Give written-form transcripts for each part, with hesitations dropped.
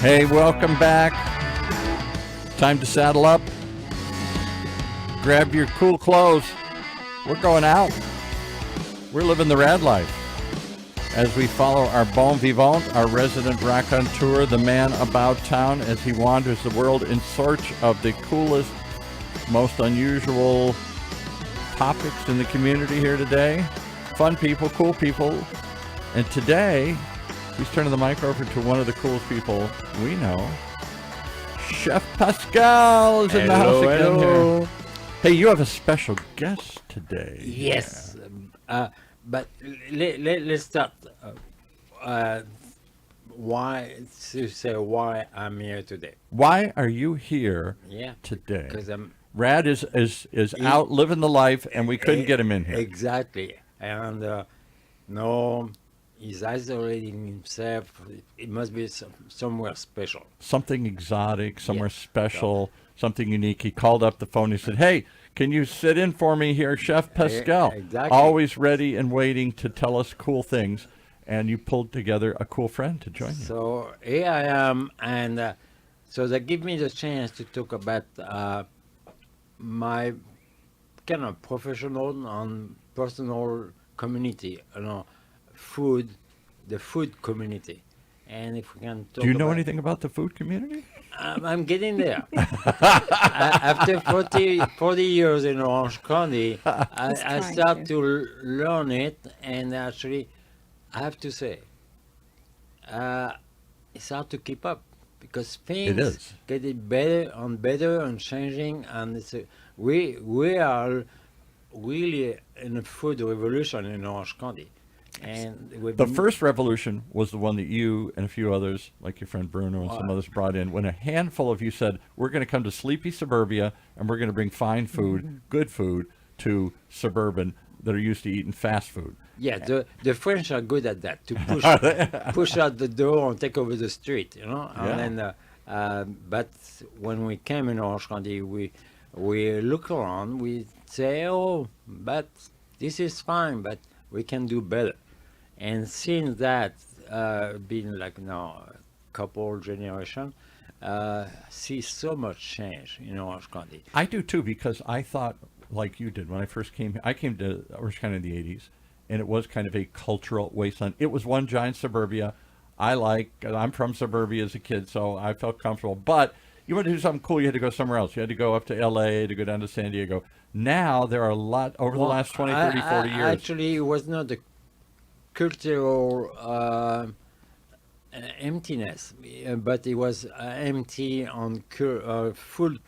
Hey, welcome back. Time to saddle up. Grab your cool clothes. We're going out. We're living the RAAD life. As we follow our bon vivant, our resident raconteur, the man about town, as he wanders the world in search of the coolest, most unusual topics in the community here today. Fun people, cool people. And today, he's turning the mic over to one of the coolest people we know. Chef Pascal is in the house again here. Hey, you have a special guest today. Yes, but let's start. Why I'm here today? Why are you here today? Because RAAD is out living the life, and we couldn't get him in here. Exactly, and no, he's isolating himself. It must be somewhere special. Something exotic, somewhere special, something unique. He called up the phone. He said, "Hey, can you sit in for me here, Chef Pascal?" Exactly. Always ready and waiting to tell us cool things. And you pulled together a cool friend to join you. So here I am, and so that gives me the chance to talk about my kind of professional and personal community, food, the food community. And if we can talk Do you know anything about the food community? I'm getting there. After 40 years in Orange County, I start to learn it, and actually, I have to say, it's hard to keep up because things get better and changing, and we are really in a food revolution in Orange County. And the first revolution was the one that you and a few others, like your friend Bruno and some others, brought in, when a handful of you said, we're going to come to sleepy suburbia and we're going to bring fine food, good food, to suburban that are used to eating fast food. Yeah, the French are good at that, to push out the door and take over the street, And then, but when we came in Orange County, we look around, we say, oh, but this is fine, but we can do better. And since that, been like now a couple generation, see so much change in Orange County. I do too, because I thought, like you did when I first came here. I came to Orange County in the 80s, and it was kind of a cultural wasteland. It was one giant suburbia. I'm from suburbia as a kid, so I felt comfortable. But you wanted to do something cool, you had to go somewhere else. You had to go up to L.A., to go down to San Diego. Now there are a lot, over the last 20, 30, 40 years. Actually, it was not a cultural emptiness, but it was empty on food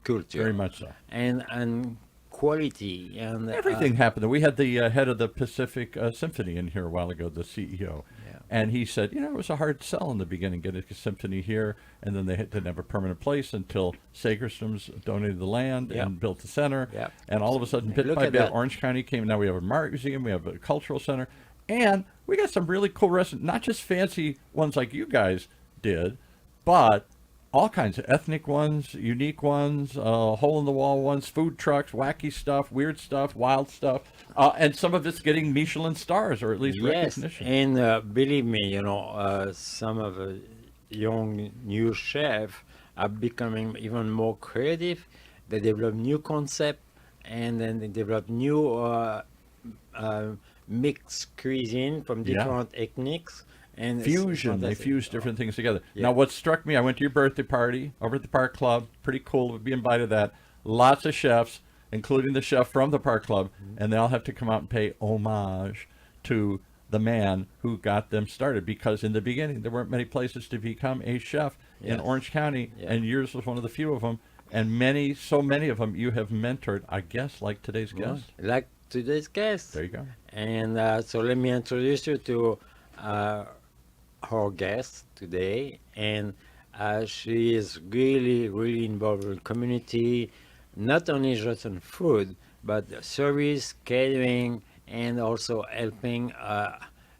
culture. Very much so. And quality. And everything happened. We had the head of the Pacific Symphony in here a while ago, the CEO. And he said, it was a hard sell in the beginning, getting a symphony here, and then they didn't have a permanent place until Sagerstrom's donated the land and built the center. And all of a sudden, bit by bit, Orange County came. Now we have a art museum, we have a cultural center, and we got some really cool restaurants, not just fancy ones like you guys did, but all kinds of ethnic ones, unique ones, hole-in-the-wall ones, food trucks, wacky stuff, weird stuff, wild stuff, and some of it's getting Michelin stars, or at least recognition. And believe me, some of the young new chefs are becoming even more creative. They develop new concepts, and then they develop new mixed cuisine from different ethnics. And fusion. They fuse different things together. Now, what struck me, I went to your birthday party over at the Park Club. Pretty cool to be invited to that. Lots of chefs, including the chef from the Park Club, and they all have to come out and pay homage to the man who got them started. Because in the beginning, there weren't many places to become a chef in Orange County, and yours was one of the few of them. And so many of them you have mentored, I guess, like today's guest. Like today's guest. There you go. And so let me introduce you to our guest today, and she is really involved in the community, not only just in food, but service, catering, and also helping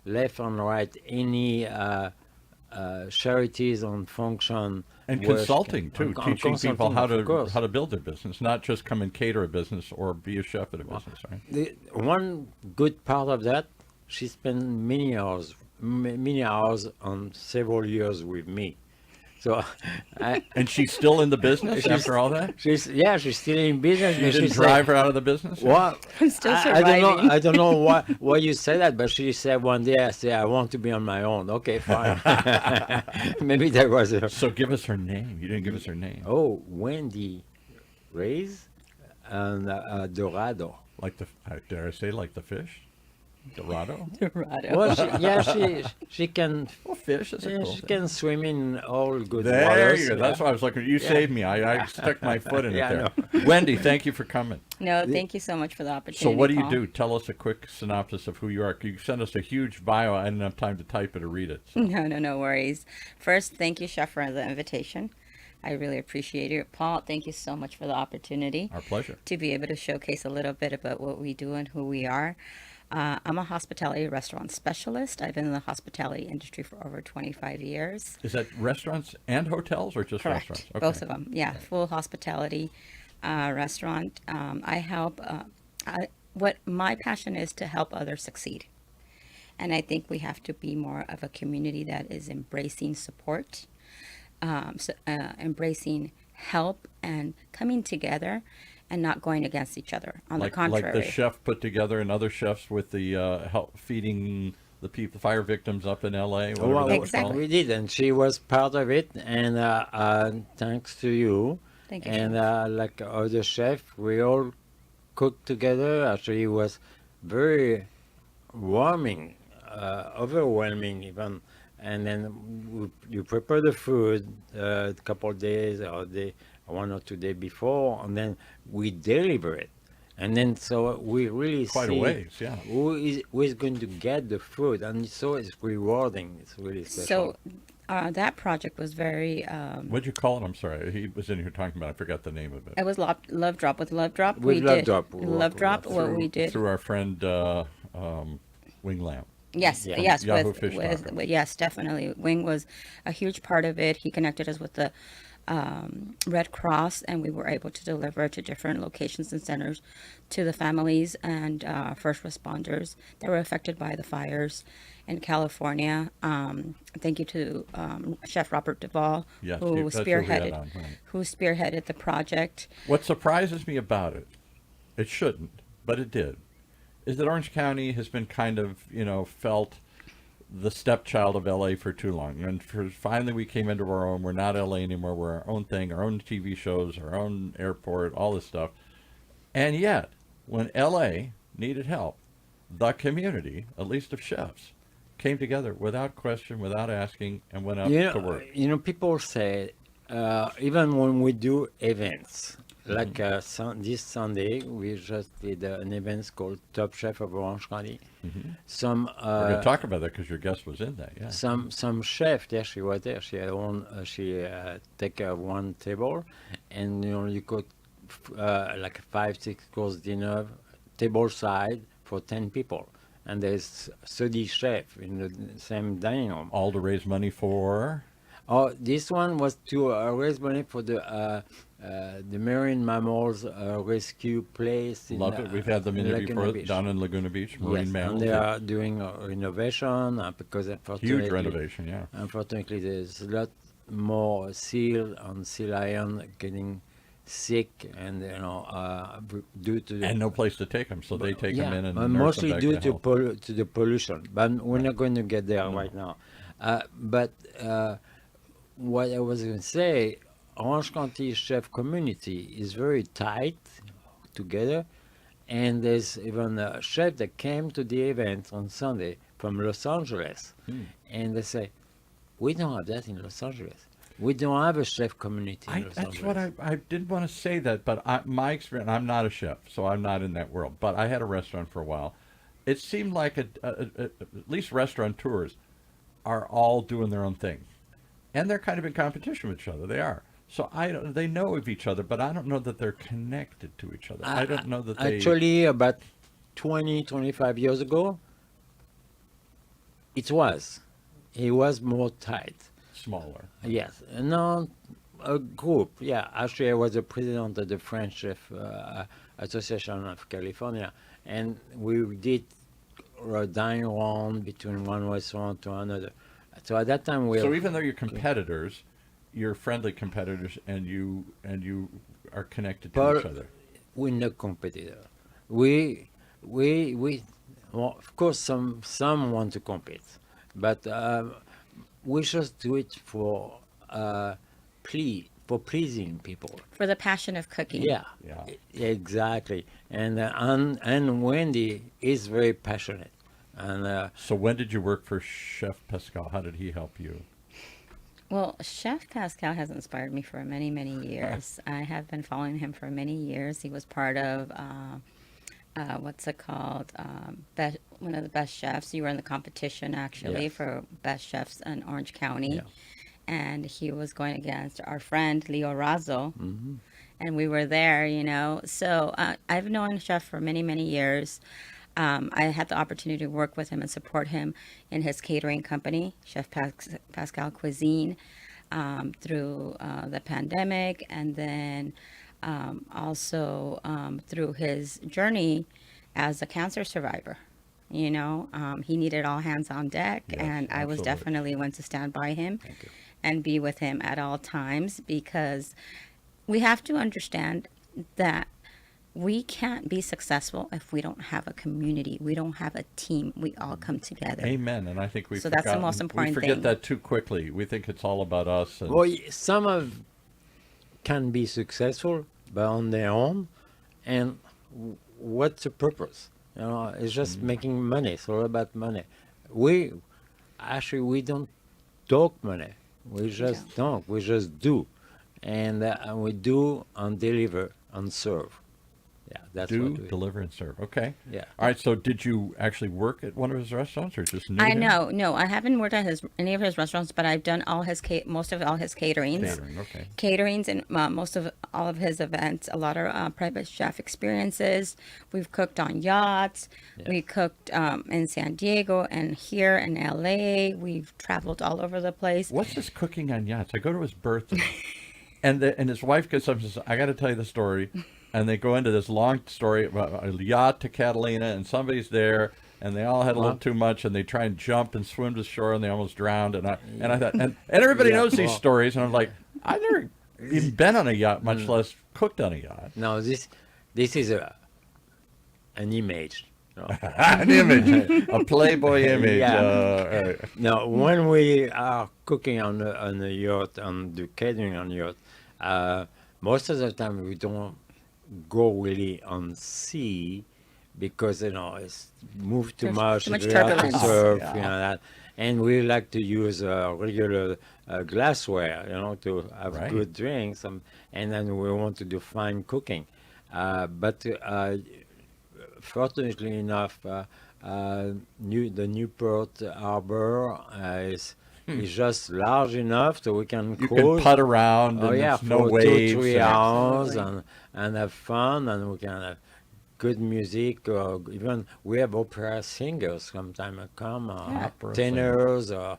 left and right any charities on function. And consulting too, teaching people how to build their business, not just come and cater a business or be a chef at a business, right? One good part of that, she spent many hours on several years with me. So, I, And she's still in the business after all that? she's still in business. You But didn't she drive said, her out of the business? well, I'm still I surviving. don't know. I don't know why you say that, but she said one day, I said, I want to be on my own. Okay, fine. Maybe that was a. So give us her name. You didn't give us her name. Oh, Wendy Reyes and Dorado. Like the, dare I say, like the fish? Dorado? Dorado. Well, she can Well, fish is a cool she thing. can swim in all good There waters. you go. That's why I was looking. You saved me. I stuck my foot in it Yeah, there. Wendy, thank you for coming. No, thank you so much for the opportunity. So what do you Paul. do? Tell us a quick synopsis of who you are. You sent us a huge bio. I didn't have time to type it or read it. So. No worries. First, thank you, Chef, for the invitation. I really appreciate it. Paul, thank you so much for the opportunity Our pleasure. to be able to showcase a little bit about what we do and who we are. I'm a hospitality restaurant specialist. I've been in the hospitality industry for over 25 years. Is that restaurants and hotels or just Correct. restaurants? Okay. Both of them. Yeah, full hospitality restaurant. I help. What my passion is to help others succeed, and I think we have to be more of a community that is embracing support, embracing help, and coming together, and not going against each other. On the contrary, like the chef put together and other chefs with the help feeding the people, fire victims up in L.A. Whatever Well, that was called. Exactly. we did, and she was part of it. And thanks to you. Thank you, And like other chef, we all cooked together. Actually, it was very warming, overwhelming even. And then you prepare the food a couple of days or 1 or 2 days before, and then we deliver it. And then so we really Quite a see ways, yeah. who is going to get the food, and so it's rewarding. It's really special. so that project was very. What'd you call it? I'm sorry. He was in here talking about it. I forgot the name of it. It was Love Drop. With Love Drop, With we Love did Drop, we Love worked Drop. with What we did. Through our friend Wing Lamb. Yes, Yeah. yes, Yahoo Fish Taco. yes, definitely. Wing was a huge part of it. He connected us with the Red Cross, and we were able to deliver to different locations and centers to the families and first responders that were affected by the fires in California. Thank you to Chef Robert Duvall, Yes, who that's who we had spearheaded on, right. the project. What surprises me about it, it shouldn't, but it did, is that Orange County has been kind of, felt the stepchild of LA for too long. And finally we came into our own. We're not LA anymore. We're our own thing, our own TV shows, our own airport, all this stuff. And yet, when LA needed help, the community, at least of chefs, came together without question, without asking, and went out to work. People say, even when we do events, like this Sunday, we just did an event called Top Chef of Orange County. Some We're going to talk about that because your guest was in that, yeah. some chef there, she was there. She had take care of one table, and you cook like a 5-6 course dinner, table side for 10 people, and there's 30 chefs in the same dining room. All to raise money for... Oh, this one was to raise money for the marine mammals rescue place. Love it. We've had them in Laguna before Beach. down in Laguna Beach, marine Yes, mammals. and they are doing a renovation because unfortunately, Huge renovation, yeah. Unfortunately, there's a lot more seal and sea lion getting sick, and due to the And no place to take them, so they take them in and but nurse mostly them back due to to health. to the pollution. But we're not going to get there right now. But what I was going to say, Orange County chef community is very tight together, and there's even a chef that came to the event on Sunday from Los Angeles, and they say, we don't have that in Los Angeles. We don't have a chef community in Los That's Angeles. what I didn't want to say that, but my experience, I'm not a chef, so I'm not in that world, but I had a restaurant for a while. It seemed like at least restaurateurs are all doing their own thing. And they're kind of in competition with each other. They are. So they know of each other, but I don't know that they're connected to each other. I don't know that they... Actually, about 25 years ago, it was more tight. Smaller. Yes, no, a group. Yeah, actually, I was the president of the French Chef Association of California, and we did a dining round between one restaurant to another. So at that time, So even though you're competitors, you're friendly competitors, and you are connected to Paul, each other. we're not competitor. We well, of course, some want to compete, but we just do it for pleasing people. For the passion of cooking. Yeah, Yeah. exactly. And Wendy is very passionate, and So when did you work for Chef Pascal? How did he help you? Well, Chef Pascal has inspired me for many, many years. I have been following him for many years. He was part of what's it called? One of the best chefs. You were in the competition actually Yes. for best chefs in Orange County, Yeah. and he was going against our friend Leo Razo, hmm and we were there. So I've known Chef for many, many years. I had the opportunity to work with him and support him in his catering company, Chef Pascal Cuisine, through the pandemic, and then also through his journey as a cancer survivor. He needed all hands on deck, Yes, and I was absolutely. definitely went to stand by him Thank you. and be with him at all times, because we have to understand that we can't be successful if we don't have a community. We don't have a team. We all come together. Amen. And I think So that's the most important we forget thing. that too quickly. We think it's all about us. And Well, some of can be successful, but on their own, and what's the purpose? It's just making money. It's all about money. We we don't talk money. We just don't. We just do, and we do and deliver and serve. Yeah, that's do, what we deliver, and serve. Okay. Yeah. All right. So did you actually work at one of his restaurants, or just knew I him? know, no, I haven't worked at any of his restaurants, but I've done most of all his caterings. Catering. Okay. Caterings and most of all of his events, a lot of private chef experiences. We've cooked on yachts. We cooked in San Diego and here in LA. We've traveled all over the place. What's this cooking on yachts? I go to his birthday, and his wife gets up and says, "I got to tell you the story." And they go into this long story about a yacht to Catalina, and somebody's there, and they all had a little too much, and they try and jump and swim to shore, and they almost drowned. And I thought, and everybody knows these stories, and I'm like, I've never even been on a yacht, much less cooked on a yacht. Now this is an image. An image, a Playboy image. Yeah. Now, when we are cooking on a yacht, on the catering on yacht, most of the time we don't go really on sea because it's moved too There's much. too much we have to turbulence. serve, Yeah. that, and we like to use regular glassware, to have Right. good drinks, and then we want to do fine cooking, but fortunately enough, the Newport Harbor is just large enough so we can You cruise. can putt around, and Oh yeah, there's no for waves. 2-3 and- hours Absolutely. and have fun, and we can have good music, or even we have opera singers sometimes come, Opera tenors, or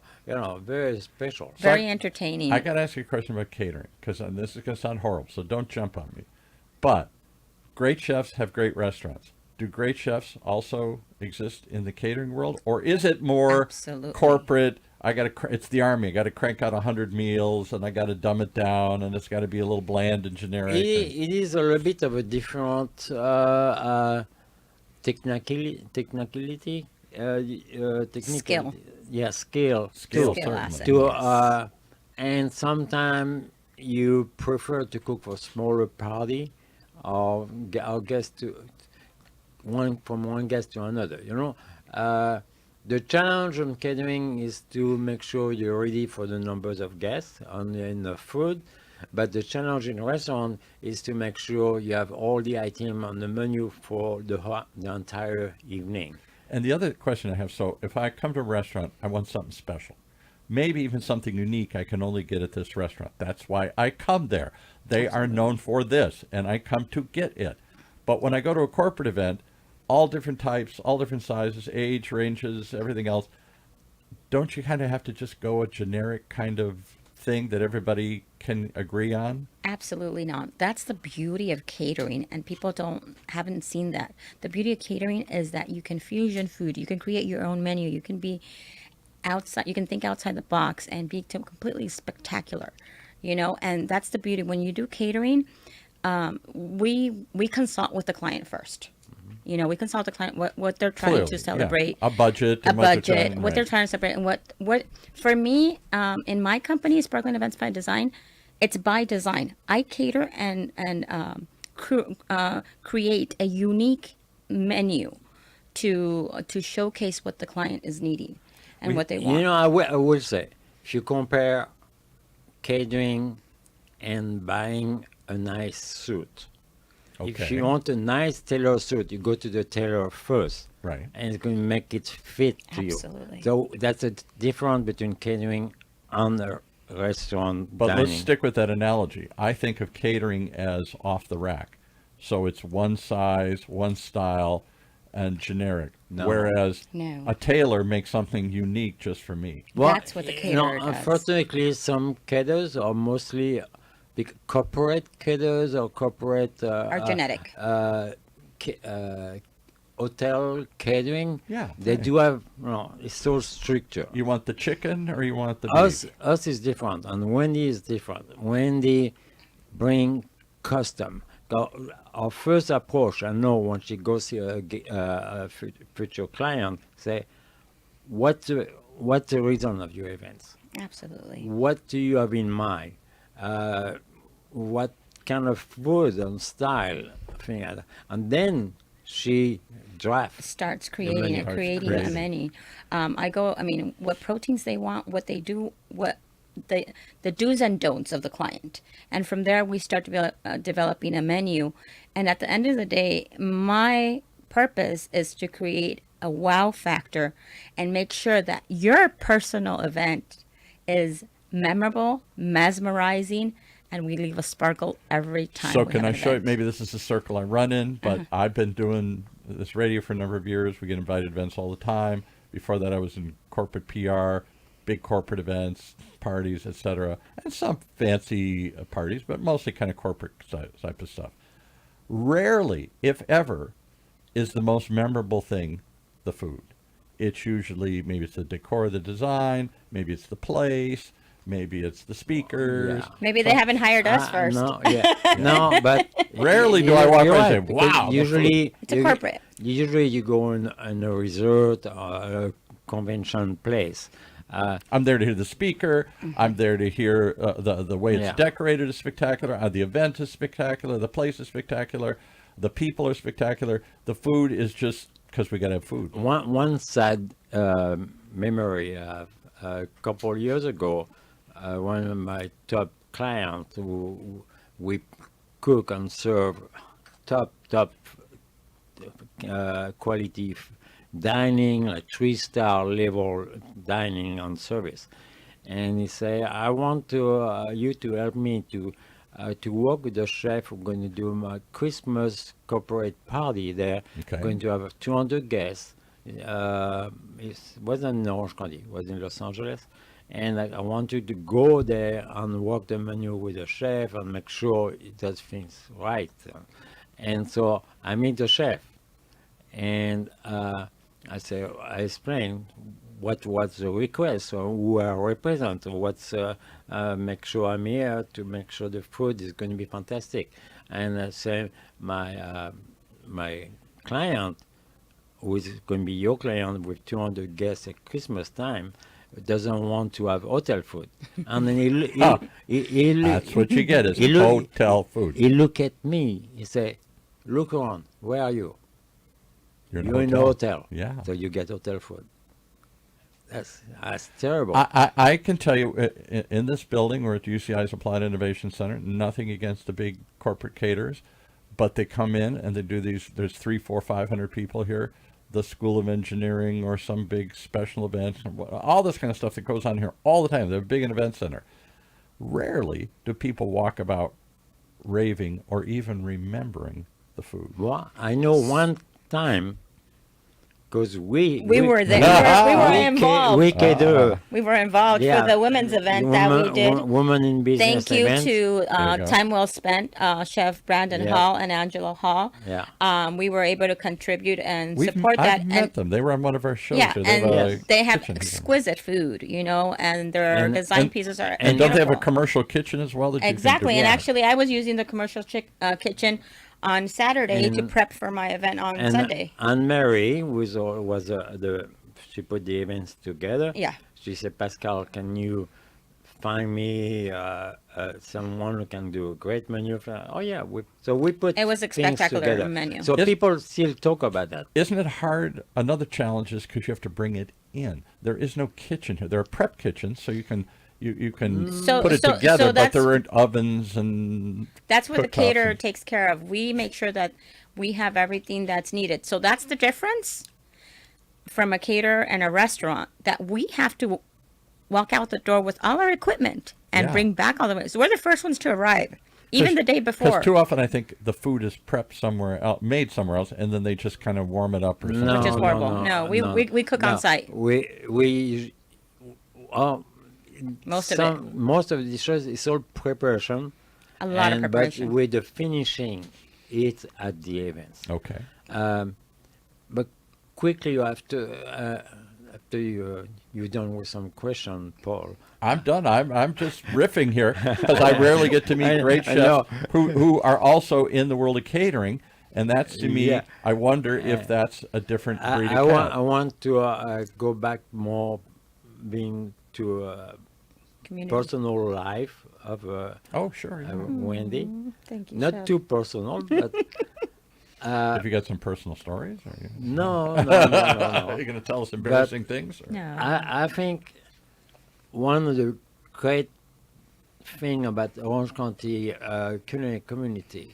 very special. Very entertaining. I got to ask you a question about catering, because this is going to sound horrible, so don't jump on me. But great chefs have great restaurants. Do great chefs also exist in the catering world, or is it more Absolutely. corporate? It's the army. I got to crank out 100 meals, and I got to dumb it down, and it's got to be a little bland and generic. It is a little bit of a different technicality, Skill. Yeah, skill. Skill, Skill certainly. asset. And sometimes you prefer to cook for smaller party, or guest to one guest to another. The challenge on catering is to make sure you're ready for the numbers of guests in the food, but the challenge in restaurant is to make sure you have all the items on the menu for the entire evening. And the other question I have, so if I come to a restaurant, I want something special. Maybe even something unique I can only get at this restaurant. That's why I come there. They are known for this, and I come to get it. But when I go to a corporate event, all different types, all different sizes, age ranges, everything else, don't you kind of have to just go a generic kind of thing that everybody can agree on? Absolutely not. That's the beauty of catering, and people haven't seen that. The beauty of catering is that you can fusion food, you can create your own menu, you can be outside, you can think outside the box and be completely spectacular. you know, and that's the beauty. When you do catering, we consult with the client first. You know, we consult the client what they're trying Clearly, to yeah. celebrate, A budget, a and what they're budget, trying- what they're right. trying to celebrate, and what for me in my company, Sparkling Events by Design, it's by design. I cater and create a unique menu to showcase what the client is needing and what they want. You know, I will say, if you compare catering and buying a nice suit, if Okay. you want a nice tailor suit, you go to the tailor first. Right. And it's going to make it fit to Absolutely. you. So that's a difference between catering and a restaurant But dining. let's stick with that analogy. I think of catering as off the rack. So it's one size, one style, and generic. No. Whereas No. a tailor makes something unique just for me. That's what the you know, caterer does. unfortunately, some caterers are mostly big corporate caterers or corporate Are genetic. Hotel catering. Yeah, They right. do have, you know, it's so structured. You want the chicken or you want the Us, beef? us is different, and Wendy is different. Wendy bring custom. Our first approach, I know when she goes see a future client, say, what's the reason of your events? Absolutely. What do you have in mind? What kind of food and style, thing like that. And then she drafts. Starts menu. creating it, Starts creating a creating. menu. I mean, what proteins they want, what they do, what the do's and don'ts of the client. And from there, we start developing a menu. And at the end of the day, my purpose is to create a wow factor and make sure that your personal event is memorable, mesmerizing, and we leave a sparkle every time. So we can have I an show you? event. Maybe this is the circle I run in, but Uh-huh. I've been doing this radio for a number of years. We get invited to events all the time. Before that, I was in corporate PR, big corporate events, parties, etc., and some fancy parties, but mostly kind of corporate type of stuff. Rarely, if ever, is the most memorable thing the food. It's usually maybe it's the decor, the design, maybe it's the place, maybe it's the speakers. Yeah. Maybe they haven't hired us first. No, yeah, no, but Rarely do I walk you're by and say, right, because "Wow, the Usually, It's a corporate. Usually, you go in a resort or a convention place. I'm there to hear the speaker. I'm there to hear the way it's Yeah. decorated is spectacular. The event is spectacular. The place is spectacular. The people are spectacular. The food is just because we got to have food. One sad memory. A couple years ago, one of my top clients, who we cook and serve top quality dining, like 3-star level dining and service. And he say, I want to you to help me to work with the chef. We're going to do my Christmas corporate party there. Okay. Going to have 200 guests. It wasn't in Orange County, it was in Los Angeles. And I want you to go there and work the menu with the chef and make sure it does things right. And so I meet the chef, and I explain what was the request, or who I represent, what's make sure I'm here to make sure the food is going to be fantastic. And I say my client, who is going to be your client with 200 guests at Christmas time, doesn't want to have hotel food. And then he That's what you get is he look- hotel food. he look at me, he say, look around, where are you? You're You're in a hotel. Yeah. So you get hotel food. That's terrible. I can tell you in this building, we're at the UCI's Applied Innovation Center, nothing against the big corporate caterers, but they come in and they do these, there's 300, 400, 500 people here, the School of Engineering or some big special event, all this kind of stuff that goes on here all the time. They're a big an event center. Rarely do people walk about raving or even remembering the food. Well, I know one time because we were there. We were involved. We cater. We were involved for the women's event that we did. Women in business Thank you event. to There you go. Time Well Spent, Chef Brandon Yeah. Hall and Angela Hall. Yeah. We were able to contribute and support I've that. met them. They were on one of our shows. Yeah, here. They have and a they have kitchen here. exquisite food, you know, and their design pieces are And don't they have a beautiful. commercial kitchen as well? That you can Exactly, do? and Yeah. actually, I was using the commercial kitchen on Saturday to And- prep for my event on And Sunday. Anne Mary she put the events together. Yeah. She said, Pascal, can you find me someone who can do a great menu? Oh yeah, we put It was a things spectacular together. menu. So Is- people still talk about that. Isn't it hard? Another challenge is because you have to bring it in. There is no kitchen here. There are prep kitchens, so you can So- put it so- together, so but that's- there aren't ovens and That's what the cooktops caterer and- takes care of. We make sure that we have everything that's needed. So that's the difference from a caterer and a restaurant, that we have to walk out the door with all our equipment and Yeah. bring back all the way. So we're the first ones to arrive, even the day before. Because too often I think the food is prepped somewhere else, made somewhere else, and then they just kind of warm it up or something. Which is horrible. No, we cook on site. We Most of it. Most of the dishes is all preparation. A lot of preparation. But with the finishing, it's at the events. Okay. But quickly, you have to after you're done with some question, Paul. I'm done. I'm just riffing here because I rarely get to meet great I know. chefs who are also in the world of catering, and that's to me. Yeah. I wonder if that's a different breed I of want cat. to go back more, being to Community. personal life of Oh, sure. Yeah. Wendy. Thank you, Not Chef. too personal, but Have you got some personal stories? Or no. Are you going to tell us embarrassing things? Or? No. I think one of the great thing about Orange County culinary community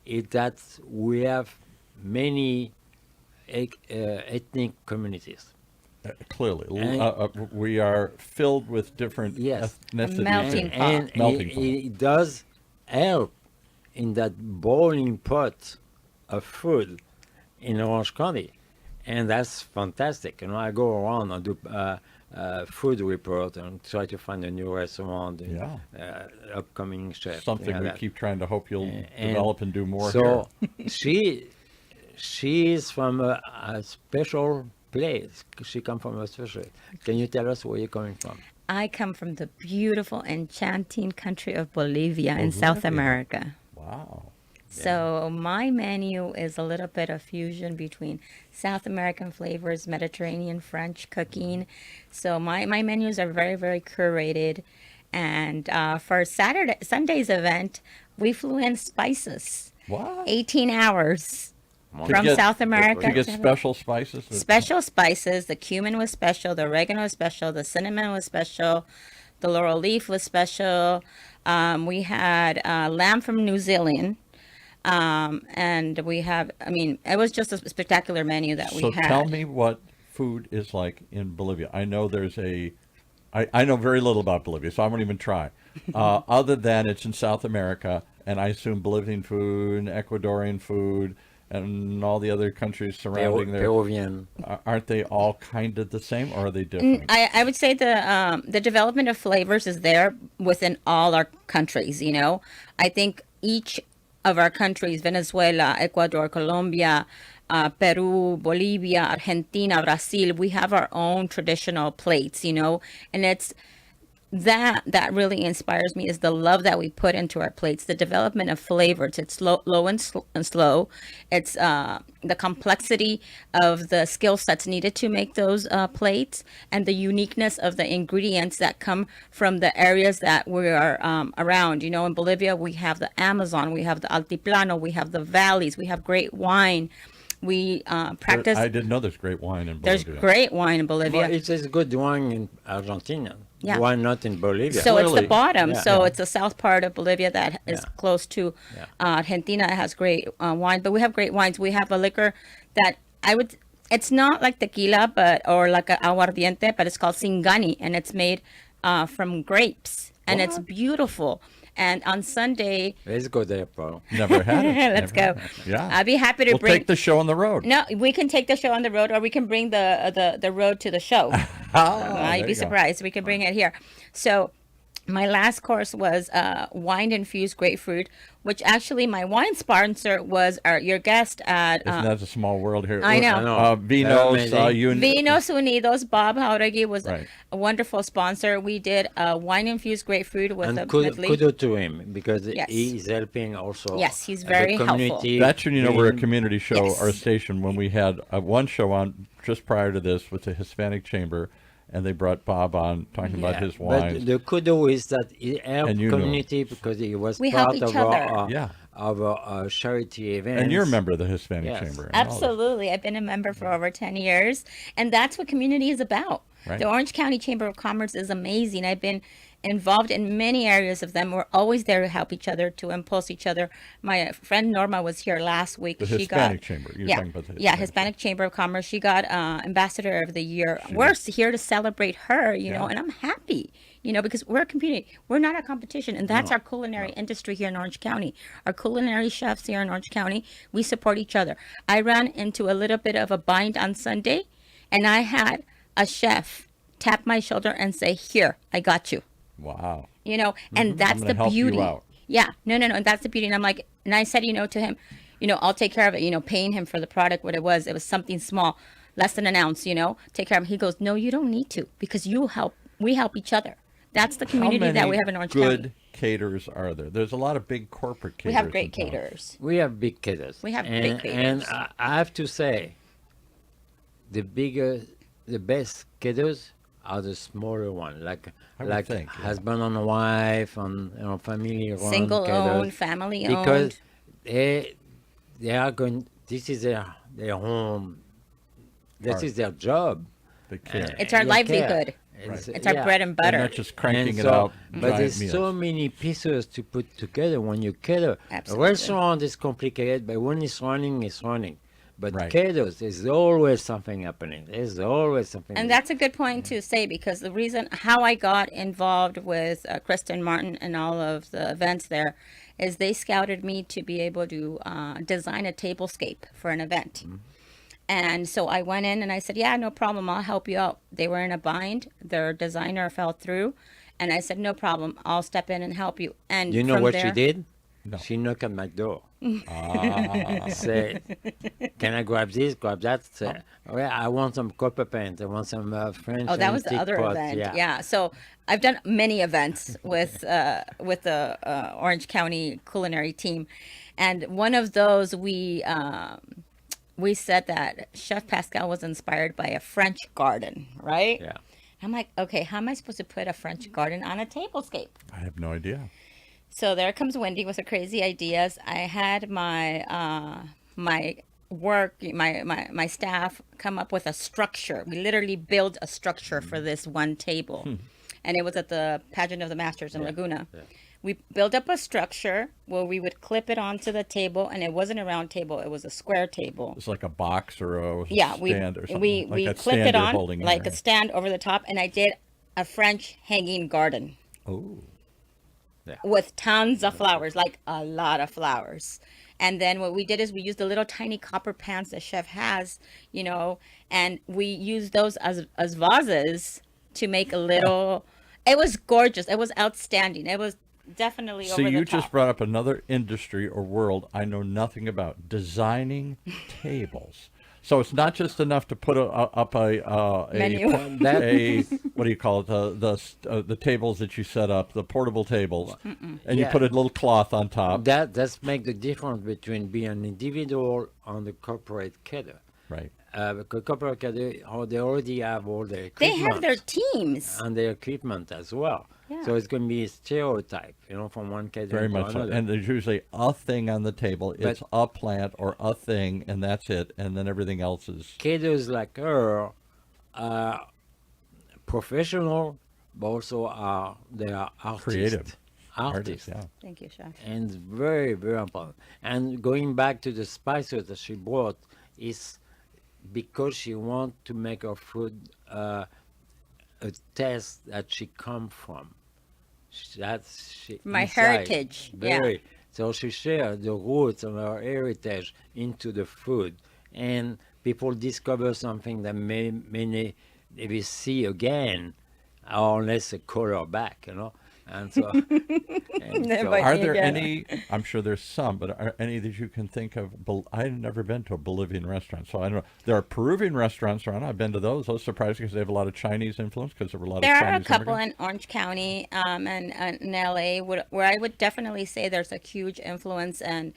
is that we have many ethnic communities. Clearly, And- we are filled with different Yes. ethnicities. melting pot. And Melting it, pot. it does help in that boiling pot of food in Orange County, and that's fantastic. You know, I go around and do food report and try to find a new restaurant, Yeah. upcoming chef. Something yeah, we that. keep trying to hope you'll And develop and do more So here. she is from a special place. She come from a special. Can you tell us where you're coming from? I come from the beautiful, enchanting country of Bolivia in South Bolivia. America. Wow. So my menu is a little bit of fusion between South American flavors, Mediterranean, French cooking. So my menus are very, very curated. And for Sunday's event, we flew in spices. What? 18 hours To from get- South America. To get special spices? Special spices. The cumin was special. The oregano was special. The cinnamon was special. The laurel leaf was special. We had lamb from New Zealand. And we have, I mean, it was just a spectacular menu that we So had. tell me what food is like in Bolivia. I know I know very little about Bolivia, so I won't even try. Other than it's in South America, and I assume Bolivian food, and Ecuadorian food, and all the other countries surrounding there. Peruvian. Aren't they all kind of the same, or are they different? I would say the development of flavors is there within all our countries, you know. I think each of our countries, Venezuela, Ecuador, Colombia, Peru, Bolivia, Argentina, Brazil, we have our own traditional plates, you know, and it's that really inspires me, is the love that we put into our plates, the development of flavors. It's low and slow. It's the complexity of the skill sets needed to make those plates, and the uniqueness of the ingredients that come from the areas that we are around. You know, in Bolivia, we have the Amazon, we have the Altiplano, we have the valleys, we have great wine. We practice. I didn't know there's great wine in There's Bolivia. great wine in Bolivia. Well, it is good wine in Argentina. Yeah. Why not in Bolivia? So it's Clearly. the bottom. Yeah. So Yeah. it's the south part of Bolivia that is Yeah. close to Yeah. Argentina. It has great wine, but we have great wines. We have a liquor that it's not like tequila, or like a aguardiente, but it's called Singani, and it's made from grapes, and it's beautiful. And on Sunday, Let's go there, Paul. Never had it. let's Never go. had it. Yeah. I'll be happy to We'll bring. take the show on the road. No, we can take the show on the road, or we can bring the road to the show. There You'd be you go. surprised. We can bring it here. So my last course was wine infused grapefruit, which actually my wine sponsor was your guest at Isn't that a small world here? I know. Vinos, Amazing. Vinos Unidos. Bob Jauregui was Right. a wonderful sponsor. We did wine infused grapefruit with And a kudos medley. to him because Yes. he's helping also. Yes, he's the very helpful. community. That's when you know we're a being- community show, Yes. our station, when we had one show on just prior to this with the Hispanic Chamber, and they brought Bob on talking about Yeah, his wines. But the kudos is that he helped And you know. community because he was We help part each of other. our, Yeah. of our charity events. And you're a member of the Hispanic Yes. Chamber. and all this. Absolutely. I've been a member for over 10 years. And that's what community is about. Right. The Orange County Chamber of Commerce is amazing. I've been involved in many areas of them. We're always there to help each other, to impulse each other. My friend Norma was here last week. The She Hispanic got, Chamber. You're yeah, talking about the yeah, Hispanic Hispanic Chamber of Commerce. She got Ambassador of the Year. We're here to celebrate her, you know, Yeah. and I'm happy, you know, because we're a community. We're not a competition. And that's our culinary industry here in Orange County. Our culinary chefs here in Orange County, we support each other. I ran into a little bit of a bind on Sunday, and I had a chef tap my shoulder and say, "Here, I got you." Wow. You know, and that's gonna the help you beauty. out. Yeah, no, and that's the beauty. And I'm like, and I said, you know, to him, you know, I'll take care of it. You know, paying him for the product, what it was something small, less than an ounce. You know, take care of him. He goes, no, you don't need to, because we help each other. That's the community How many that we have in Orange good County. caterers are there? There's a lot of big corporate We caterers. have great in town. caterers. We have big caterers. We have and, big caterers. And I have to say, the best caterers are the smaller one, like I would think, yeah. husband and wife and family run Single caterers. owned, family Because owned. they are going. This is their home. This Art. is their job. They care. It's our They livelihood. care. It's our bread and And butter. not just cranking And it so- out. But giant there's meals. so many pieces to put together when you cater. Absolutely. A restaurant is complicated, but when it's running, it's running. But Right. caters, there's always something happening. There's always something. And that's a good point to say, because the reason how I got involved with Kristen Martin and all of the events there is they scouted me to be able to design a tablescape for an event. And so I went in and I said, yeah, no problem. I'll help you out. They were in a bind. Their designer fell through. And I said, no problem. I'll step in and help you. And You know from what there, she did? No. She knocked at my door. Ah. Say, can I grab this, grab that? Say, oh, yeah, I want some copper paint. I want some French. Oh, that was the antique other pots. event. Yeah. Yeah. So I've done many events with the Orange County culinary team, and one of those we said that Chef Pascal was inspired by a French garden, right? Yeah. I'm like, okay, how am I supposed to put a French garden on a tablescape? I have no idea. So there comes Wendy with her crazy ideas. I had my my staff come up with a structure. We literally built a structure for this one table, and it was at the Pageant of the Masters in Laguna. Yeah. We built up a structure where we would clip it onto the table, and it wasn't a round table; it was a square table. It's like a box or a Yeah, stand or something. we like that clip stand it you're on holding in like your a stand over the top, and I did a French hanging garden Oh. with tons of flowers, like a lot of flowers. And then what we did is we used the little tiny copper pans the chef has, you know, and we used those as vases to make a little. It was gorgeous. It was outstanding. It was definitely So over the you top. just brought up another industry or world I know nothing about: designing tables. So it's not just enough to put up a Menu. a what do you call it, the tables that you set up, the portable tables, and you Yeah. put a little cloth on top. That's make the difference between being an individual and the corporate caterer. Right. Because corporate caterer, they already have all their They equipment. have their teams. and their equipment as well. Yeah. So it's going to be a stereotype, from one caterer Very to much so. another. And there's usually a thing on the table. It's a plant or a thing, and that's it. And then everything else is Caterers like her are professional, but also they are artists. creative. Artists. Yeah. Thank you, chef. And very, very important. And going back to the spices that she brought is because she wants to make her food a taste that she come from. My inside, heritage, yeah. very. So she shared the roots of our heritage into the food, and people discover something that many maybe see again, or unless a color back, and so. And so But Are there yeah. any? I'm sure there's some, but are any that you can think of? I've never been to a Bolivian restaurant, so I don't know. There are Peruvian restaurants around. I've been to those. I was surprised because they have a lot of Chinese influence because there were a lot There of are a Chinese couple immigrants. in Orange County and in LA where I would definitely say there's a huge influence and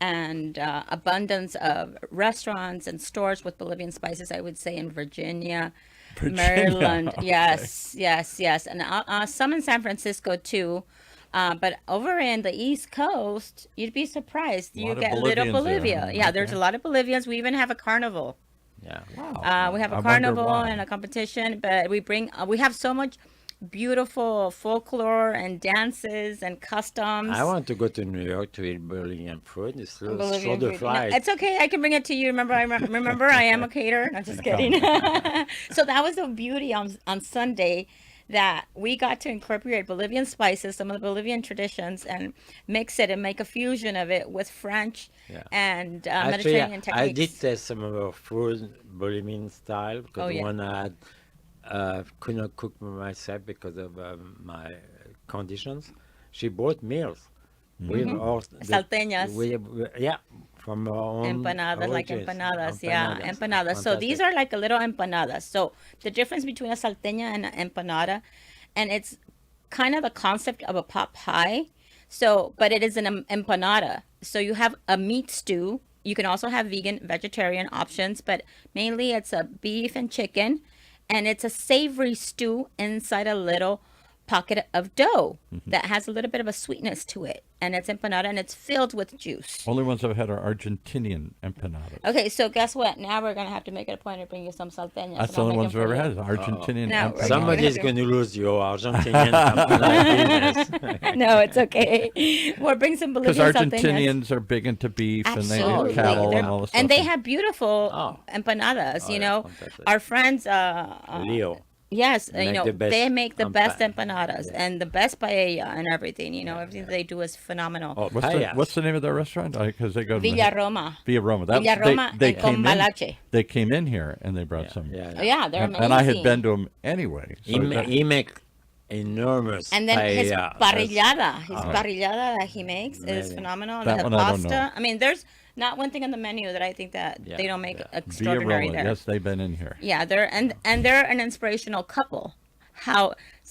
abundance of restaurants and stores with Bolivian spices. I would say in Virginia, Maryland. Okay. Yes, and some in San Francisco too. But over in the East Coast, you'd be surprised. A You lot of get little Bolivians there, Bolivia. huh? Yeah, there's Okay. a lot of Bolivians. We even have a carnival. yeah. Wow. We have I a wonder carnival why. and a competition, but we have so much beautiful folklore and dances and customs. I want to go to New York to eat Bolivian food. It's still Bolivian short food. of flight. It's okay. I can bring it to you. Remember, I am a caterer. I'm just kidding. So that was the beauty on Sunday that we got to incorporate Bolivian spices, some of the Bolivian traditions, and mix it and make a fusion of it with French Yeah. and Actually, Mediterranean I techniques. did taste some of our food, Bolivian style, because Oh, the yeah. one I had could not cook by myself because of my conditions. She bought meals with our Salteñas. yeah, from our own Empanadas, like origins. empanadas, yeah, empanadas. So these Fantastic. are like a little empanadas. So the difference between a salteña and an empanada, and it's kind of the concept of a pot pie. So, but it is an empanada. So you have a meat stew. You can also have vegan, vegetarian options, but mainly it's a beef and chicken, and it's a savory stew inside a little pocket of dough that has a little bit of a sweetness to it, and it's empanada, and it's filled with juice. Only ones I've had are Argentinian empanadas. Okay, so guess what? Now we're gonna have to make it a point to bring you some salteñas. That's and the I'll only make ones them I've for ever you. had. Argentinian Now, empanadas. Somebody is Okay. going to lose your Argentinian empanada business. No, it's okay. We'll bring some Because Bolivian salteñas. Argentinians are big into beef and they Absolutely. eat cattle They're- and all this stuff. and they have beautiful Oh. empanadas. Oh, You yeah, know, fantastic. our friends. Leo. Yes, Make you know, the best they make the best empa- empanadas Yeah. and the best paella and everything. You know, everything they do is phenomenal. Oh, What's the, paellas. what's the name of that restaurant? Because they go to Villa Roma. Villa Roma. Villa Roma they and came in. Cambalache. They came in here and they brought some. Yeah, Oh, yeah, they're amazing. And I had been to them anyway. So He make enormous And then his paella. parrillada that he makes is Amazing. phenomenal. And That the one I don't know. pasta. I mean, there's not one thing on the menu that I think that Yeah, they don't make yeah. Villa extraordinary Roma. there. Yes, they've been in here. Yeah, they're an inspirational couple.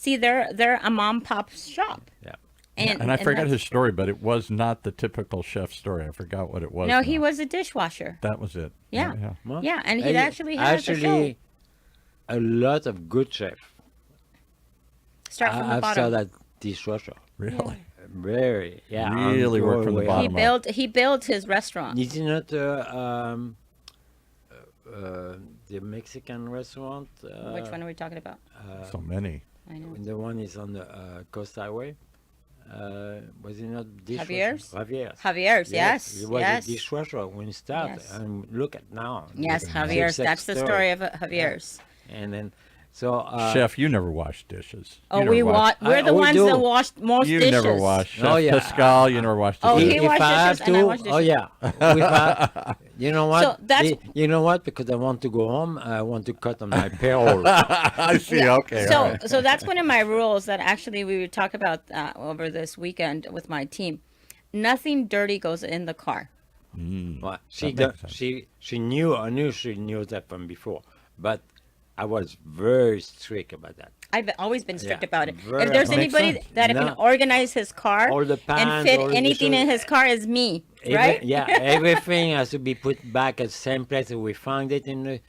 They're a mom pop shop. Yeah. And I forgot that's- his story, but it was not the typical chef story. I forgot what it was. No, he now. was a dishwasher. That was it. Yeah. Well, Yeah, and he and actually has a show. a lot of good chefs. Start from the I've saw bottom. that dishwasher. Really? Very, yeah. Really work from the way bottom. He up. built his restaurant. Is it not the Mexican restaurant? Which one are we talking about? So many. I know. The one is on the Coast Highway. Was it not dishwasher? Javier's? Javier's. Javier's, yes, It was yes. a dishwasher when it started. Yes. And look at now. Yes, It's a Javier's. success That's the story of Javier's. And then, so. Chef, you never wash dishes. Oh, You never we wash. we're the we ones do. that wash most You dishes. never wash. Chef Oh, yeah. Pascal, you never washed Oh, dishes. he if washed I dishes have and I to, wash oh dishes. yeah. If I- you know what? So that's- You know what? Because I want to go home, I want to cut on my payroll. I see. Okay. all So, right. so that's one of my rules that actually we would talk about over this weekend with my team. Nothing dirty goes in the car. Well, That makes sense. she knew. I knew she knew that from before, but I was very strict about that. I've always been strict Yeah, about it. very- If there's That makes anybody sense. that No. can organize his car All the and pans, fit all the anything dishes. in his car is me, right? Yeah, everything has to be put back at the same place that we found it in the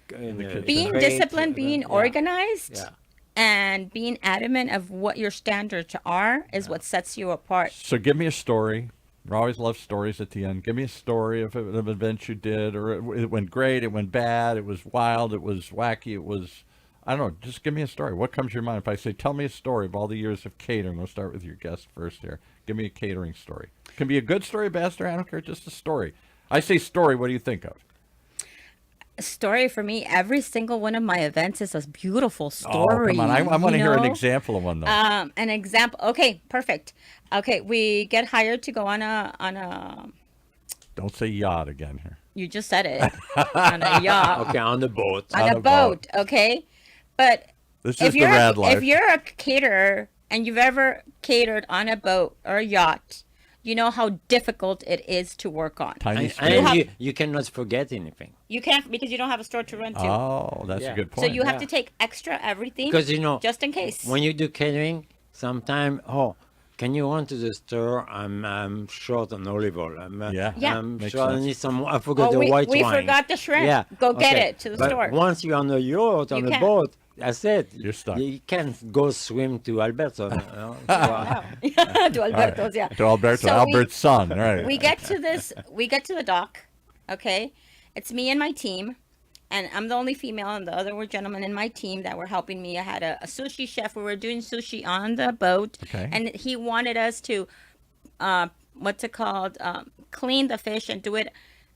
kitchen. Being crate, disciplined, being yeah. organized, Yeah. and being adamant of what your standards are is what sets you apart. So give me a story. I always love stories at the end. Give me a story of an event you did, or it went great, it went bad, it was wild, it was wacky, it was, I don't know, just give me a story. What comes to your mind? If I say, tell me a story of all the years of catering, we'll start with your guest first here. Give me a catering story. It can be a good story, bad story, I don't care, just a story. I say story, what do you think of? A story for me. Every single one of my events is a beautiful Oh, story. come on. I want to you hear an know? example of one, though. An example. Okay, perfect. Okay, we get hired to go on a. Don't say yacht again here. You just said it. On a yacht. Okay, on the boat. On On a a boat. boat. Okay, but This is if the you're rad life. if you're a caterer and you've ever catered on a boat or a yacht, you know how difficult it is to work on. Tiny And, space. and you cannot forget anything. You can't because you don't have a store to run to. Oh, that's a Yeah. good So point. you have Yeah. to take extra everything Because, you know, just in case. when you do catering, sometimes, can you run to the store? I'm short on olive oil. Yeah. Yeah. I'm Makes sure I sense. need some. I forgot Oh, the we white wine. forgot the shrimp. Yeah. Go get okay. it to the But store. once you're on a yacht, on You a can't. boat, that's it. You're stuck. You can't go swim to Alberto. you know? To Alberto's, yeah. To Alberto, So Albert's son, right? we get to the dock, okay? It's me and my team, and I'm the only female, and the other were gentlemen in my team that were helping me. I had a sushi chef. We were doing sushi on the boat, Okay. and he wanted us to, what's it called, clean the fish and do it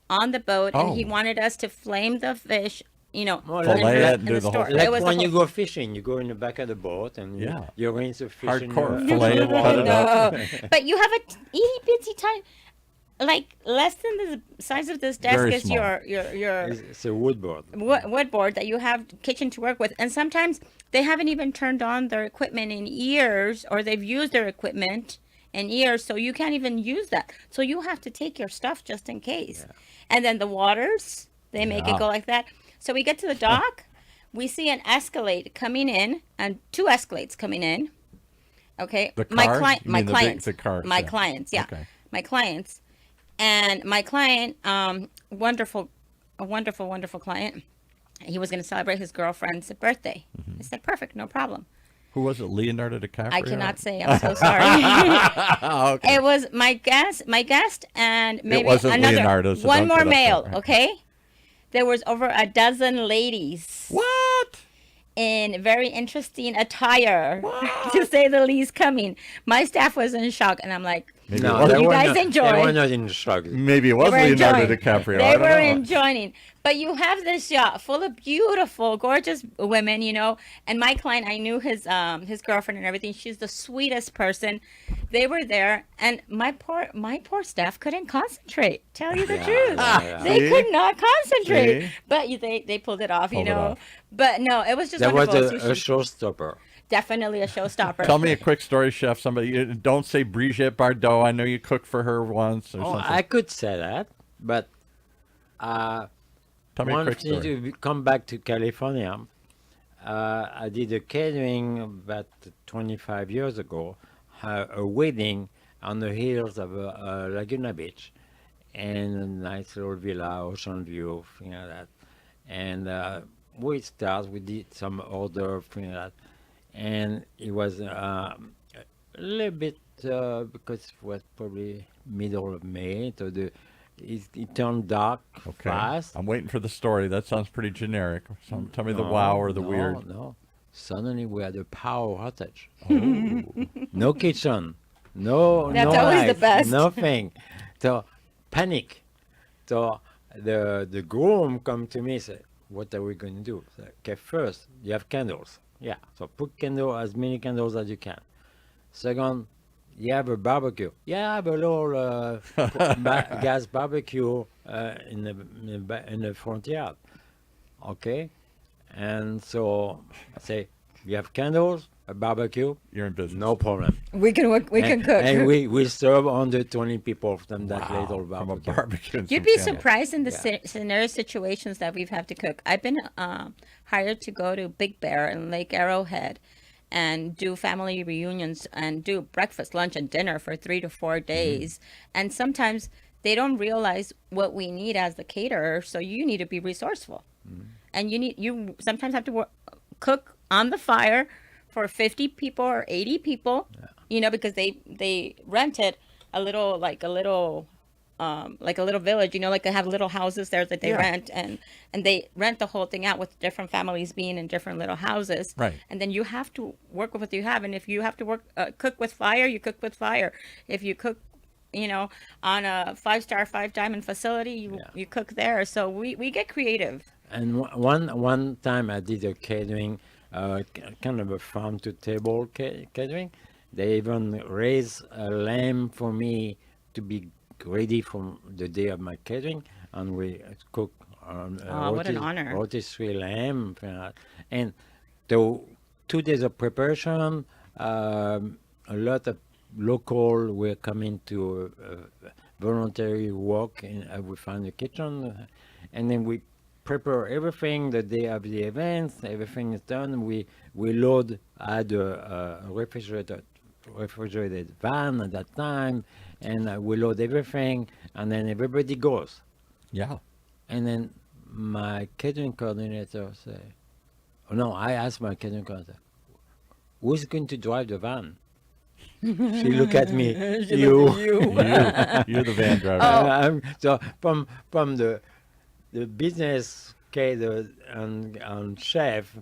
on the boat, Oh. and he wanted us to flame the fish, Well, Fillet like, it and do the whole store. thing. like It was the when you whole- go fishing, you go in the back of the boat and Yeah. you rinse the fish Hardcore. in Fillet it, cut it up. No, but you have a itty bitty tiny, like less than the size of this desk Very is small. your It's a wood board. wood board that you have kitchen to work with, and sometimes they haven't even turned on their equipment in years, or they've used their equipment in years, so you can't even use that. So you have to take your stuff just in case. And then the waters, they make Yeah. it go like that. So we get to the dock, we see an Escalade coming in, and two Escalades coming in. Okay, The my cars? client, You my mean the big- clients, the cars, my yeah. clients, yeah, Okay. my clients, and my client, wonderful, a wonderful, wonderful client. He was going to celebrate his girlfriend's birthday. Mm-hmm. I said, perfect, no problem. Who was it? Leonardo DiCaprio? I cannot say. I'm so sorry. Oh, okay. It was my guest, and maybe wasn't another Leonardo, so one don't more get male. upset. Okay, there was over a dozen ladies What? in very interesting attire, to say the least. Coming, my staff was in shock, and I'm like, Maybe No, it was, they You were guys not, enjoy. They were not in shock. maybe it was they were Leonardo enjoying. DiCaprio. They I don't were know. enjoying. But you have this yacht full of beautiful, gorgeous women, you know. And my client, I knew his girlfriend and everything. She's the sweetest person. They were there, and my poor staff couldn't concentrate. Tell you the truth, yeah. they See? could not concentrate. See? But they pulled it off, Pulled you it know. off. But no, it was just That was wonderful. a Sushi. showstopper. Definitely a showstopper. Tell me a quick story, chef. Somebody, don't say Brigitte Bardot. I know you cooked for her once or Oh, something. I could say that, but Tell me a one quick thing story. to come back to California, I did a catering about 25 years ago, a wedding on the hills of Laguna Beach, and a nice little villa, ocean view, thing like that. And we did some order, thing like that. And it was a little bit, because it was probably middle of May, so it turned dark Okay. fast. I'm waiting for the story. That sounds pretty generic. Tell me the wow or the no, weird. No, suddenly we had a power outage. Oh. No kitchen, no, That's no always the lights, best. nothing. So panic. So the groom come to me and said, "What are we going to do?" I said, okay, first you have candles. Yeah, so put as many candles as you can. Second, you have a barbecue. Yeah, I have a little gas barbecue in the front yard. Okay, and so I say, you have candles, a barbecue, You're in business. no problem. We can work. We can cook. And we serve under 20 people from that Wow, little from a barbecue. barbecue. and You'd some be candles. surprised in the scenario situations that we've had to cook. I've been hired to go to Big Bear and Lake Arrowhead and do family reunions and do breakfast, lunch, and dinner for 3 to 4 days. And sometimes they don't realize what we need as the caterer, so you need to be resourceful. And you sometimes have to cook on the fire for 50 people or 80 people, you know, because they rented a little village, you know, like they have little houses there that they rent, and they rent the whole thing out with different families being in different little houses. Right. And then you have to work with what you have, and if you have to cook with fire, you cook with fire. If you cook, you know, on a 5-star 5-diamond facility, you cook there. So we get creative. and one time I did a catering, kind of a farm to table catering. They even raised a lamb for me to be ready for the day of my catering, and we cook what an honor. rotisserie lamb, and the 2 days of preparation. A lot of local were coming to voluntary work, and we found the kitchen, and then we prepare everything the day of the events. Everything is done. We load. I had a refrigerated van at that time, and we load everything, and then everybody goes. Yeah. And then my catering coordinator say, oh, no, I asked my catering coordinator, who's going to drive the van? She looked at me. You. You're the van driver. So from the business caterer and chef,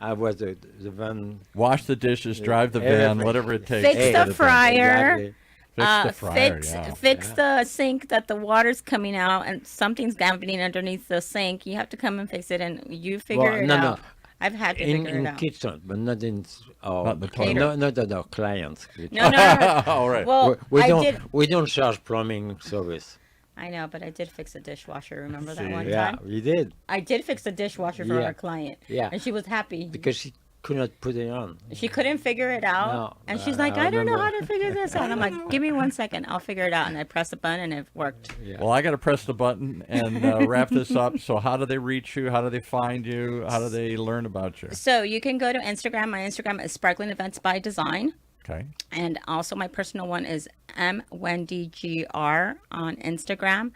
I was the van. Wash the dishes, drive the van, Everything. whatever it takes. Fix to the get it done. fryer. Exactly. Fix the fryer, Fix the sink that the water's coming out and something's happening underneath the sink. You have to come and fix it, and you figure it out. No. I've had to figure it In out. kitchen, but not in Not the toilet. not at our clients' kitchen. No. All right. Well, we I don't did. we don't charge plumbing service. I know, but I did fix a dishwasher. Remember that See? one Yeah, time? we did I did fix a dishwasher for Yeah. our client. Yeah. And she was happy. because she could not put it on. She couldn't figure it out. No, And she's I like, I don't know remember. how to figure this out. I'm like, give me 1 second. I'll figure it out. And I pressed the button and it worked. Yeah. Well, I got to press the button and wrap this up. So how do they reach you? How do they find you? How do they learn about you? So you can go to Instagram. My Instagram is Sparkling Events by Design. Okay. And also my personal one is MWendyGR on Instagram.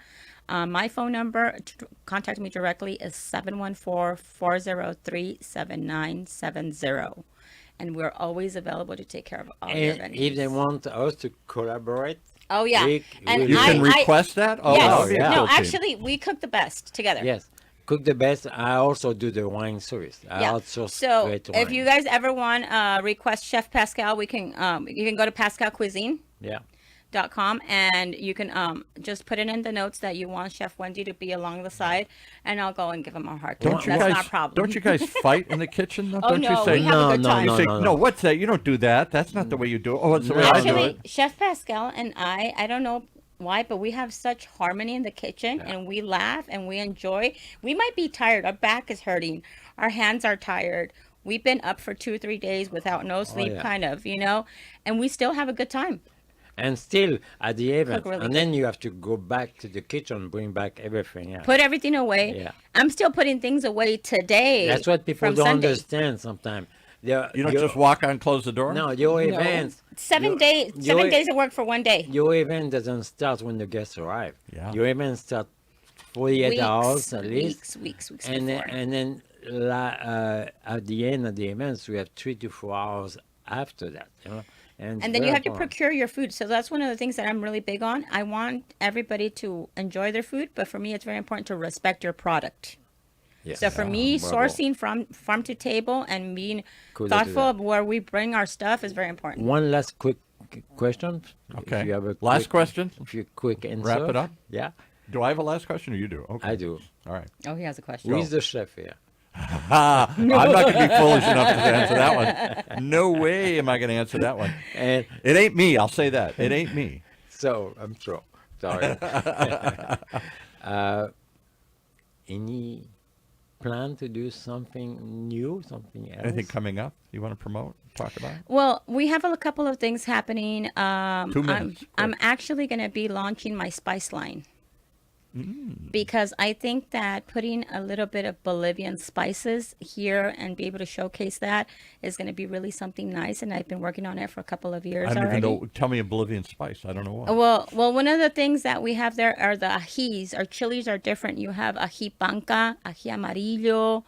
My phone number, contact me directly, is 714-403-7970. And we're always available to take care of all your And needs. if they want us to collaborate, Oh, yeah. And You can I- request that? Oh, yes. that would be a yeah. No, cool team. actually, we cook the best together. yes, cook the best. I also do the wine service. I Yeah. also So create if wine. you guys ever want request Chef Pascal, we can you can go to pascalcuisine.com yeah. and you can just put it in the notes that you want Chef Wendy to be along the side, and I'll go and give him a hard time. Don't you That's guys? not a problem. Don't you guys fight in the kitchen? Though? Oh, Don't no, you say we have a good time. You say, No. no, what's that? You don't do that. That's not the way you do it. Oh, it's the way I do Actually, it. Chef Pascal and I don't know why, but we have such harmony in the kitchen, and we laugh and we enjoy. We might be tired. Our back is hurting. Our hands are tired. We've been up for 2-3 days without no sleep, yeah. kind of, and we still have a good time. And still at the event, really and then you have to go back to the kitchen, bring back everything. Yeah. Put everything away. Yeah. I'm still putting things away today. That's what people from don't Sunday. understand sometimes. You don't just walk on, close the door. No, your events. 7 your- days. your 7 e- days of work for one day. Your event doesn't start when the guests arrive. Yeah. Your event starts 48 hours at least. Weeks And then, before. at the end of the events, we have 3 to 4 hours after that. And And then you have to procure your food. So that's one of the things that I'm really big on. I want everybody to enjoy their food, but for me, it's very important to respect your product. Yes. So for me, bravo. sourcing from farm to table and being Cool to do thoughtful that. of where we bring our stuff is very important. One last quick question. Okay. If you have a Last quick- question? If you quick answer. Wrap it up? Yeah, Do I have a last question, or you do? Okay. I do. All right. Oh, he has a question. Who is the chef here? I'm not going to be foolish enough to answer that one. No way am I going to answer that one. And It ain't me. I'll say that. It ain't me. so I'm sure. Sorry. Any plan to do something new, something else? Anything coming up you want to promote, talk about? Well, we have a couple of things happening. 2 minutes. I'm actually going to be launching my spice line. Because I think that putting a little bit of Bolivian spices here and be able to showcase that is going to be really something nice. And I've been working on it for a couple of years I don't already. even know. Tell me a Bolivian spice. I don't know what. Well, one of the things that we have there are the ajis. Our chilies are different. You have ají panca, ají amarillo.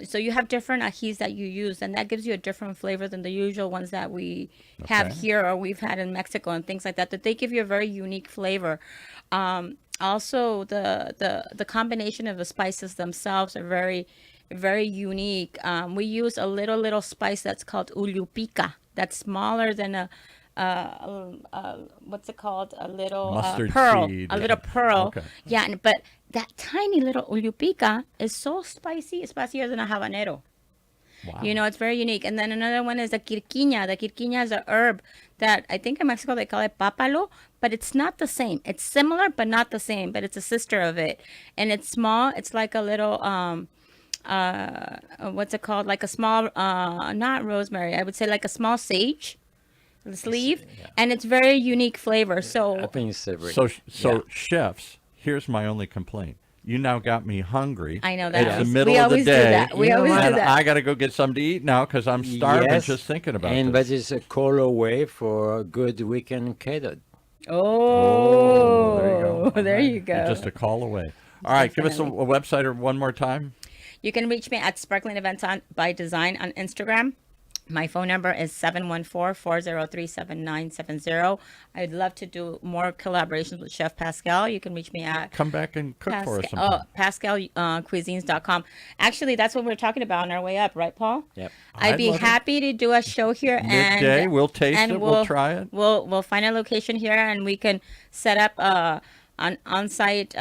So you have different ajis that you use, and that gives you a different flavor than the usual ones that we have Okay. here or we've had in Mexico and things like that. That they give you a very unique flavor. Also, the combination of the spices themselves are very, very unique. We use a little spice that's called ullupica. That's smaller than what's it called? A little Mustard pearl. seed. A little pearl. Okay. Yeah, but that tiny little ullupica is so spicy. It's spicier than a habanero. Wow. You know, it's very unique. And then another one is the quirquina. The quirquina is a herb that I think in Mexico they call it papalo, but it's not the same. It's similar, but not the same. But it's a sister of it, and it's small. It's like a little what's it called? Like a small not rosemary. I would say like a small sage leaf, and it's very unique flavor. I So think it's savory. So Yeah. chefs, here's my only complaint. You now got me hungry. I know that. It's the We middle of the always do day. that. We You know always what? do that. I got to go get something to eat now because I'm starving Yes, just thinking about and this. but it's a call away for a good weekend catered. Oh, there you go. there you You're go. just a call away. All right, give us a website or one more time. You can reach me at Sparkling Events by Design on Instagram. My phone number is 714-403-7970. I'd love to do more collaborations with Chef Pascal. You can reach me at Come back and cook for us sometime. PascalCuisines.com. Actually, that's what we were talking about on our way up, right, Paul? Yep. I'd be love it. happy to do a show here Midday, and we'll taste and it, we'll try it. We'll find a location here and we can set up an on-site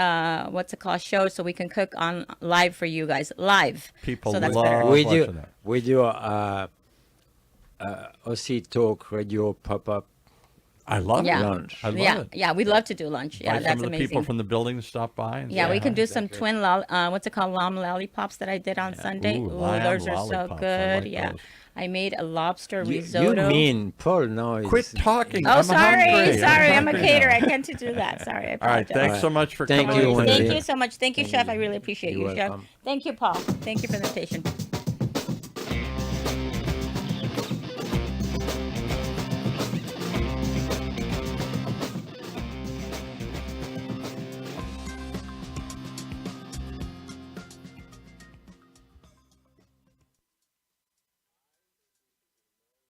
what's it called show so we can cook on live for you guys live. People so that's love better. We watching do. that. We do OC Talk Radio pop-up. I love Yeah. it. Lunch. I love Yeah, it. yeah, we'd love to do lunch. Yeah, Invite that's some of the amazing. people from the building to stop by. And Yeah, say we can hi. do some twin what's it called, lamb lollipops that I did on Sunday. Ooh, Ooh, lamb those are so lollipops. I good. like Yeah, those. I made a lobster You risotto. mean Paul? No, Quit talking. Oh, I'm sorry, hungry. sorry. I'm a hungry caterer. now. I tend to do that. Sorry, I All right, apologize. thanks so much for Thank coming. you, in Wendy. today. Thank you so much. Thank you, Chef. I really appreciate You're you, Chef. welcome. Thank you, Paul. Thank you for the invitation.